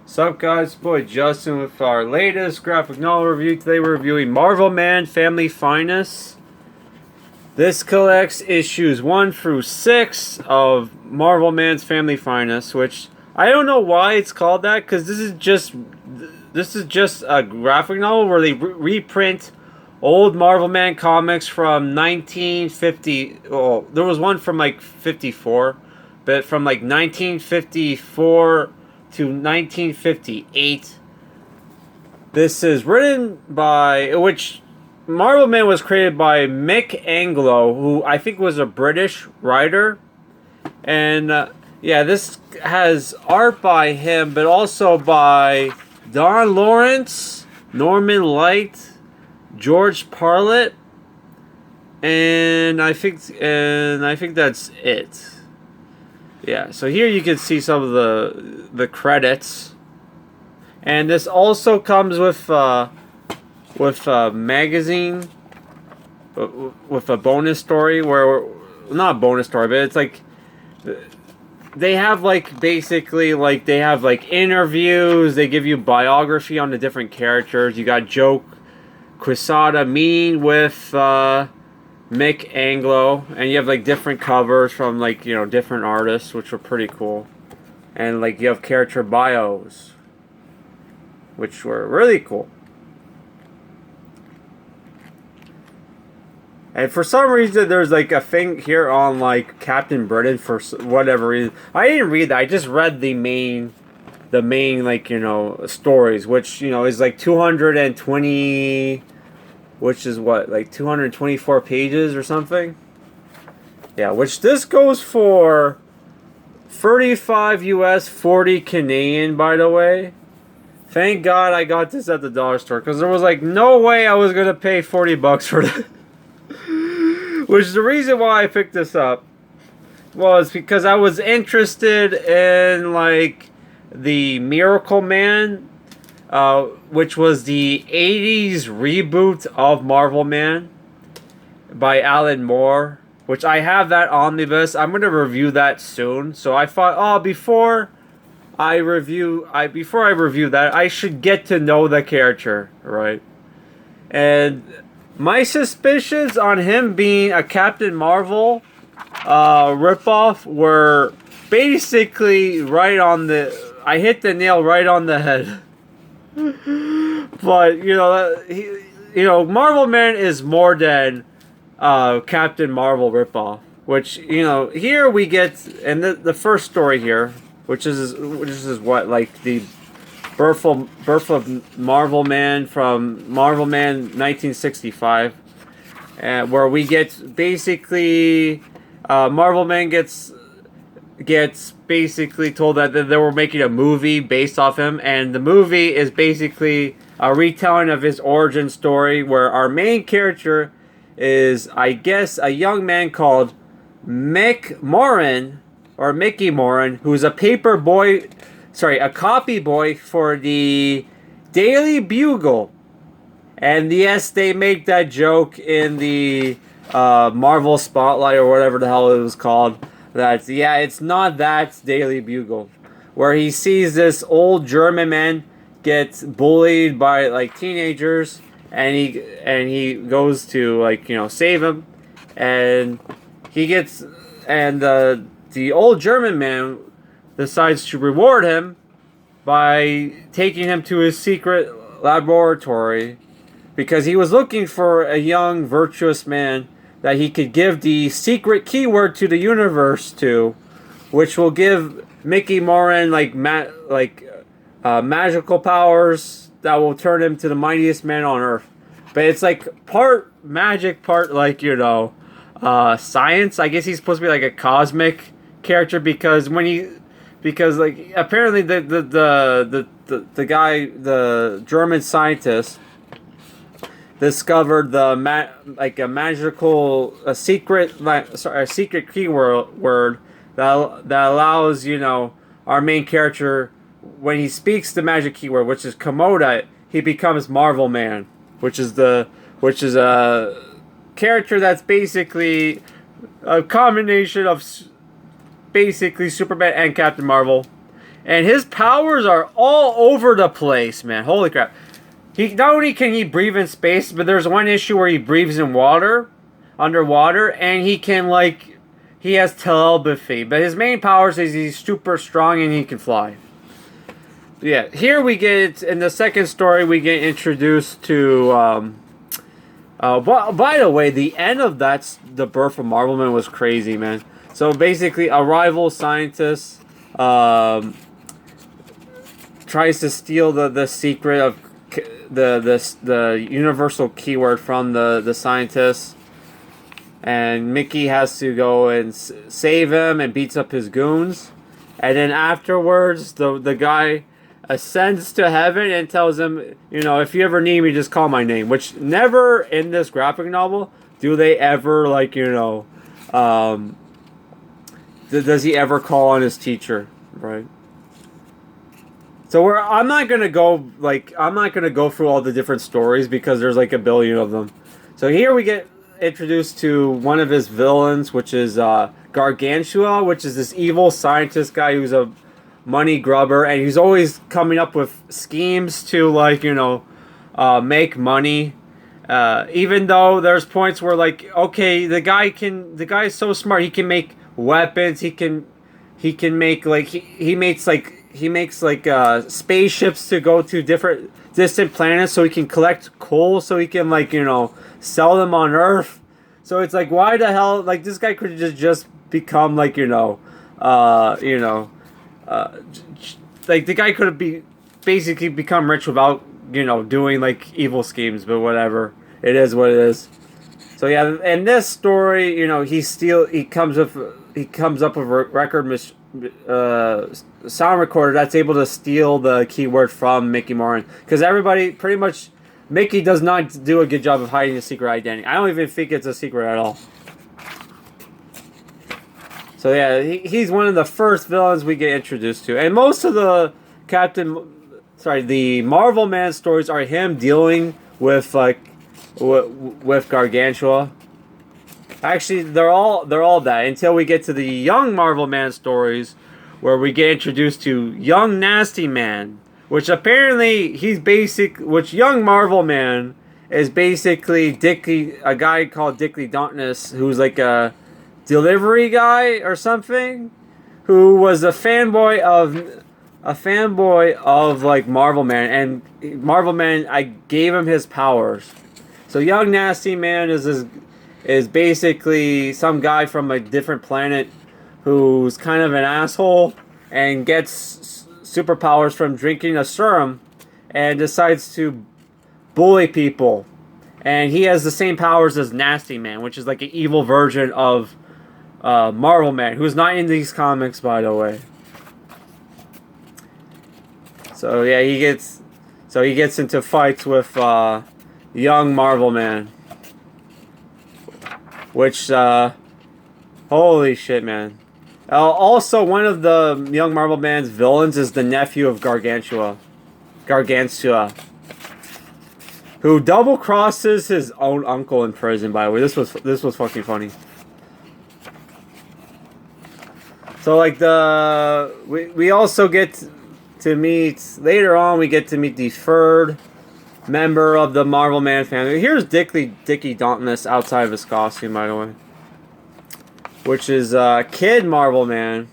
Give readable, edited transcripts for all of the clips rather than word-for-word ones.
Sup guys, boy Justin with our latest graphic novel review. Today we're reviewing Marvelman Family Finest. This collects issues 1 through 6 of Marvelman's Family Finest, which I don't know why it's called that, because this is just a graphic novel where they reprint old Marvelman comics from 1950. Well, there was one from like 54, but from like 1954 to 1958. This is written by, which Marvelman was created by Mick Anglo, who I think was a British writer. And yeah, this has art by him, but also by Don Lawrence, Norman Light, George Parlett, and I think that's it. Yeah, so here you can see some of the credits, and this also comes with a magazine with a bonus story where, not a bonus story, but it's like they have like basically like they have like interviews. They give you biography on the different characters. You got Joe Quesada meeting with Mick Anglo, and you have like different covers from like, you know, different artists, which were pretty cool, and like you have character bios, which were really cool. And for some reason, there's like a thing here on like Captain Britain for whatever reason. I didn't read that. I just read the main like, you know, stories, which, you know, is like 220. Which is what, like 224 pages or something? Yeah, which this goes for 35 US, 40 Canadian, by the way. Thank God I got this at the dollar store, because there was like no way I was going to pay 40 bucks for this. Which is the reason why I picked this up. Was because I was interested in like the Miracle Man, which was the 80s reboot of Marvelman by Alan Moore, which I have that omnibus. I'm going to review that soon. So I thought, oh, before I review that, I should get to know the character, right? And my suspicions on him being a Captain Marvel ripoff were basically right on the... I hit the nail right on the head. But you know, Marvelman is more than Captain Marvel ripoff. Which, you know, here we get, and the first story here, which is what, like the birth of Marvelman from Marvelman 1965, where we get basically Marvelman gets basically told that they were making a movie based off him, and the movie is basically a retelling of his origin story, where our main character is, I guess, a young man called Mick Moran, or Mickey Moran, who's a a copy boy for the Daily Bugle. And yes, they make that joke in the Marvel Spotlight, or whatever the hell it was called, that, yeah, it's not that Daily Bugle, where he sees this old German man get bullied by like teenagers, and he goes to, like, you know, save him, and the old German man decides to reward him by taking him to his secret laboratory, because he was looking for a young virtuous man that he could give the secret keyword to the universe to, which will give Mickey Moran like magical powers that will turn him to the mightiest man on Earth. But it's like part magic, part, like, you know, science. I guess he's supposed to be like a cosmic character, because like apparently the guy, the German scientist, discovered a secret keyword that allows, you know, our main character, when he speaks the magic keyword, which is Komoda, he becomes Marvelman, which is a character that's basically a combination of basically Superman and Captain Marvel. And his powers are all over the place, man. Holy crap. He not only can he breathe in space, but there's one issue where he breathes in water, underwater, and he can like he has telepathy. But his main powers is he's super strong and he can fly. Yeah, here we get in the second story we get introduced to by the way, the end of the birth of Marvelman was crazy, man. So basically a rival scientist tries to steal the secret of the universal keyword from the scientist, and Mickey has to go and save him and beats up his goons, and then afterwards the guy ascends to heaven and tells him, you know, if you ever need me, just call my name. Which never in this graphic novel do they ever like, you know, does he ever call on his teacher, right? So I'm not gonna go through all the different stories because there's like a billion of them. So here we get introduced to one of his villains, which is Gargantua, which is this evil scientist guy who's a money grubber, and he's always coming up with schemes to like, you know, make money. Even though there's points where like, okay, the guy is so smart, he can make weapons, he can make like he makes spaceships to go to different distant planets so he can collect coal so he can like, you know, sell them on Earth. So it's like, why the hell, like this guy could just become like, you know, like the guy could have basically become rich without, you know, doing like evil schemes, but whatever, it is what it is. So yeah, in this story, you know, he comes up with a record sound recorder that's able to steal the keyword from Mickey Moran, because everybody pretty much, Mickey does not do a good job of hiding his secret identity. I don't even think it's a secret at all. So yeah, he's one of the first villains we get introduced to, and most of the the Marvelman stories are him dealing with like with Gargantua. Actually, they're all that until we get to the young Marvelman stories, where we get introduced to Young Nasty Man, which apparently which young Marvelman is basically a guy called Dickley Dauntless, who's like a delivery guy or something, who was a fanboy of like Marvelman, and Marvelman, I gave him his powers. So Young Nasty Man is basically some guy from a different planet who's kind of an asshole and gets superpowers from drinking a serum and decides to bully people. And he has the same powers as Nasty Man, which is like an evil version of Marvelman, who's not in these comics, by the way. So yeah, he gets into fights with young Marvelman, which holy shit, man. Also, one of the young Marvelman's villains is the nephew of Gargantua, who double crosses his own uncle in prison. By the way, this was fucking funny. So like we also get to meet later on. We get to meet the third member of the Marvelman family. Here's Dickie Dauntless outside of his costume, by the way, which is Kid Marvelman.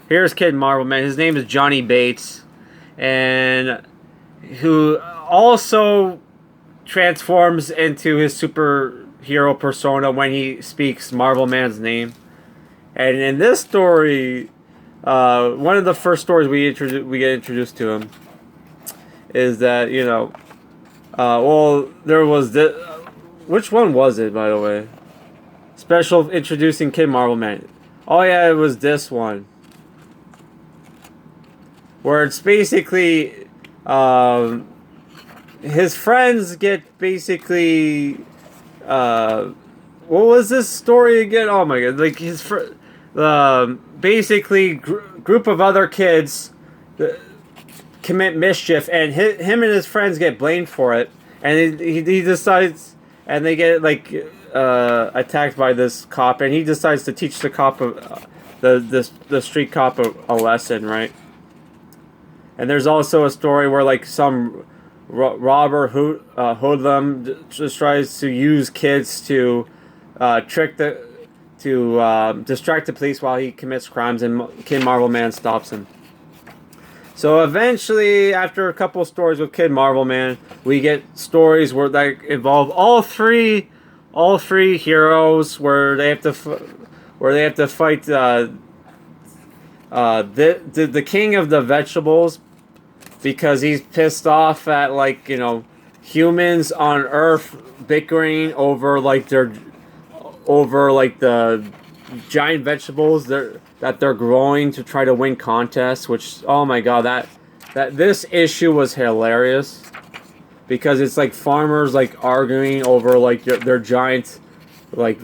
Here's Kid Marvelman. His name is Johnny Bates, and who also transforms into his superhero persona when he speaks Marvelman's name. And in this story, one of the first stories we get introduced to him is that, you know, well, there was this. Which one was it, by the way? Special introducing Kid Marvelman. Oh yeah, it was this one, where it's basically his friends get basically what was this story again? Oh my god! Like his basically group of other kids commit mischief, and him and his friends get blamed for it, and he decides, and they get like attacked by this cop, and he decides to teach the the street cop a lesson, right? And there's also a story where like some robber hoodlum just tries to use kids to trick the to distract the police while he commits crimes, and Kid Marvelman stops him. So eventually, after a couple of stories with Kid Marvelman, we get stories where that involve all three heroes, where they have to fight the king of the vegetables, because he's pissed off at, like, you know, humans on Earth bickering over the giant vegetables that they're growing to try to win contests. Which, oh my god, that this issue was hilarious, because it's like farmers like arguing over like their giant like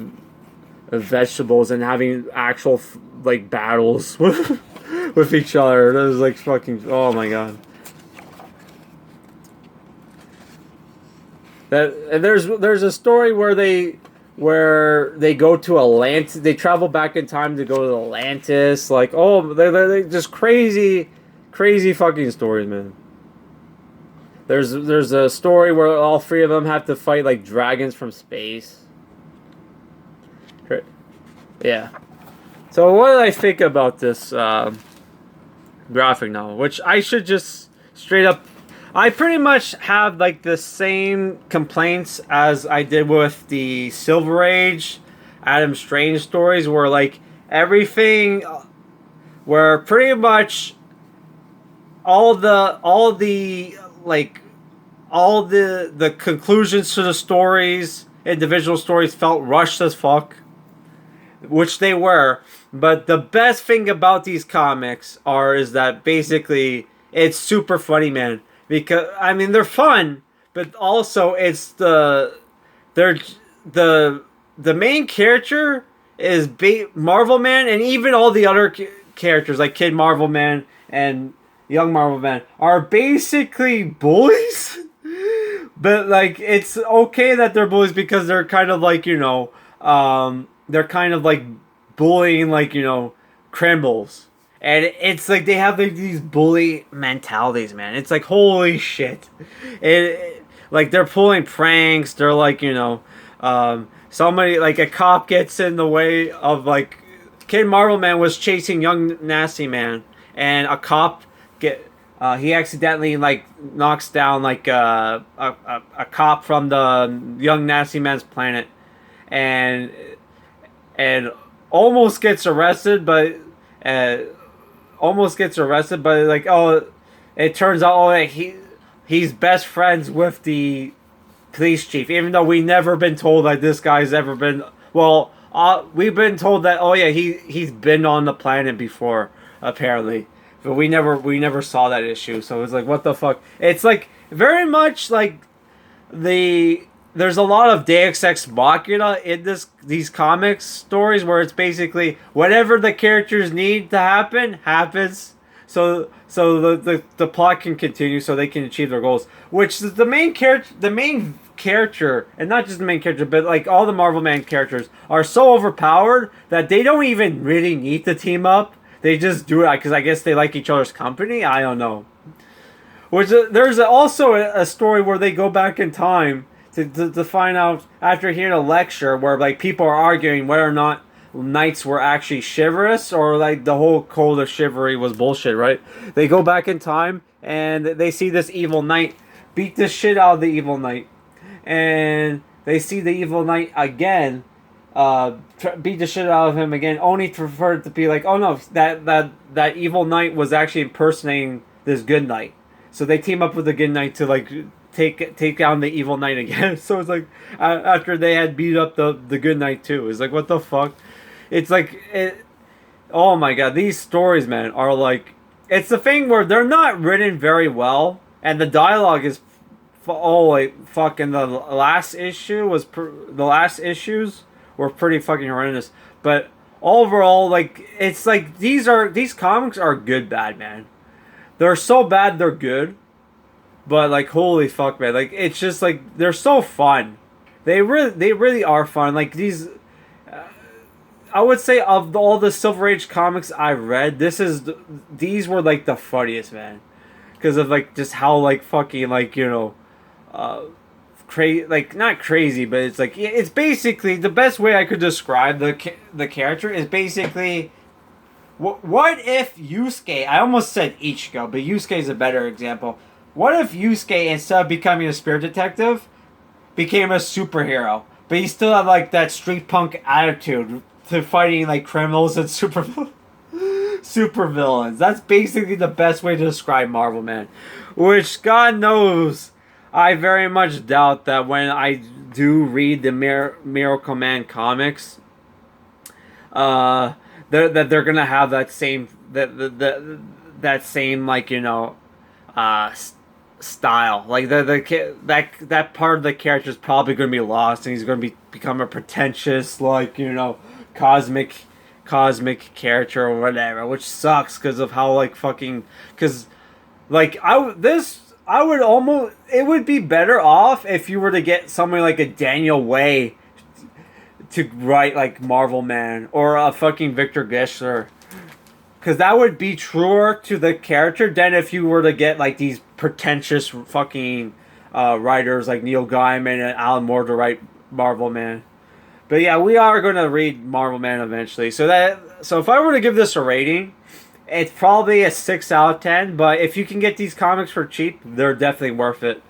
vegetables and having actual like battles with each other. It was like fucking, oh my god. There's a story where they go to Atlantis. They travel back in time to go to Atlantis. Like, oh, they're just crazy fucking stories, man. There's a story where all three of them have to fight like dragons from space. Yeah. So what did I think about this graphic novel? Which I should just straight up, I pretty much have like the same complaints as I did with the Silver Age Adam Strange stories, where like everything, where pretty much all the conclusions to the stories, individual stories, felt rushed as fuck, which they were. But the best thing about these comics is that basically it's super funny, man. Because, I mean, they're fun, but also it's the main character is Marvelman, and even all the other characters like Kid Marvelman and Young Marvelman are basically bullies. But like, it's okay that they're bullies, because they're kind of like, you know, they're kind of like bullying, like, you know, criminals. And it's like they have like these bully mentalities, man. It's like, holy shit. Like, they're pulling pranks. They're like, you know, somebody, like a cop gets in the way of, like, Kid Marvelman was chasing Young Nasty Man, and a cop he accidentally like knocks down like a cop from the Young Nasty Man's planet, and almost gets arrested, but like, oh, it turns out, oh, he's best friends with the police chief, even though we never been told that this guy's ever been, well, we've been told that, oh yeah, he's been on the planet before, apparently, but we never saw that issue. So it's like, what the fuck? It's like very much like there's a lot of Deus Ex Machina in these comics stories, where it's basically whatever the characters need to happen happens, so the plot can continue, so they can achieve their goals. Which is the main character, and not just the main character, but like all the Marvelman characters are so overpowered that they don't even really need to team up. They just do it because I guess they like each other's company. I don't know. There's also a story where they go back in time to find out, after hearing a lecture where like people are arguing whether or not knights were actually chivalrous, or like the whole code of chivalry was bullshit, right? They go back in time and they see this evil knight beat the shit out of the evil knight, and they see the evil knight again beat the shit out of him again, only for it to be like, oh no, that evil knight was actually impersonating this good knight. So they team up with the good knight to like take down the evil knight again. So it's like, after they had beat up the good knight too. It's like, what the fuck? It's like, oh my god, these stories, man, are like, it's the thing where they're not written very well, and the dialogue is, oh, like, fucking the last issues were pretty fucking horrendous. But overall, like, it's like these comics are good bad, man. They're so bad they're good. But like, holy fuck, man, like, it's just like, they're so fun. They really are fun. Like, these I would say of all the Silver Age comics I read, these were like the funniest, man, because of like just how like fucking like uh, like not crazy, but it's like it's basically the best way I could describe the character is basically what if Yusuke? I almost said Ichigo, but Yusuke is a better example. What if Yusuke, instead of becoming a spirit detective, became a superhero, but he still had like that street punk attitude to fighting like criminals and super villains. That's basically the best way to describe Marvel Man. Which God knows, I very much doubt that when I do read the Miracle Man comics, they're gonna have that same that same like uh style. Like that part of the character is probably going to be lost, and he's going to become a pretentious like cosmic character or whatever, which sucks because of how like fucking because like I would almost it would be better off if you were to get someone like a Daniel Way to write like Marvel Man or a fucking Victor Gessler. Because that would be truer to the character than if you were to get like these pretentious fucking writers like Neil Gaiman and Alan Moore to write Marvel Man. But yeah, we are going to read Marvel Man eventually. So if I were to give this a rating, it's probably a 6 out of 10. But if you can get these comics for cheap, they're definitely worth it.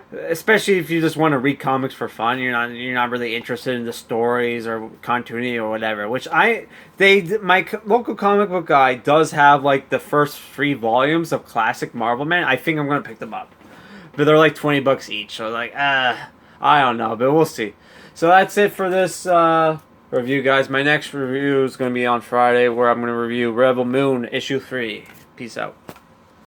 Especially if you just want to read comics for fun, you're not really interested in the stories or continuity or whatever. Which my local comic book guy does have like the first 3 volumes of classic Marvel Man. I think I'm gonna pick them up, but they're like $20 each. So like, I don't know, but we'll see. So that's it for this review, guys. My next review is gonna be on Friday, where I'm gonna review Rebel Moon issue 3. Peace out.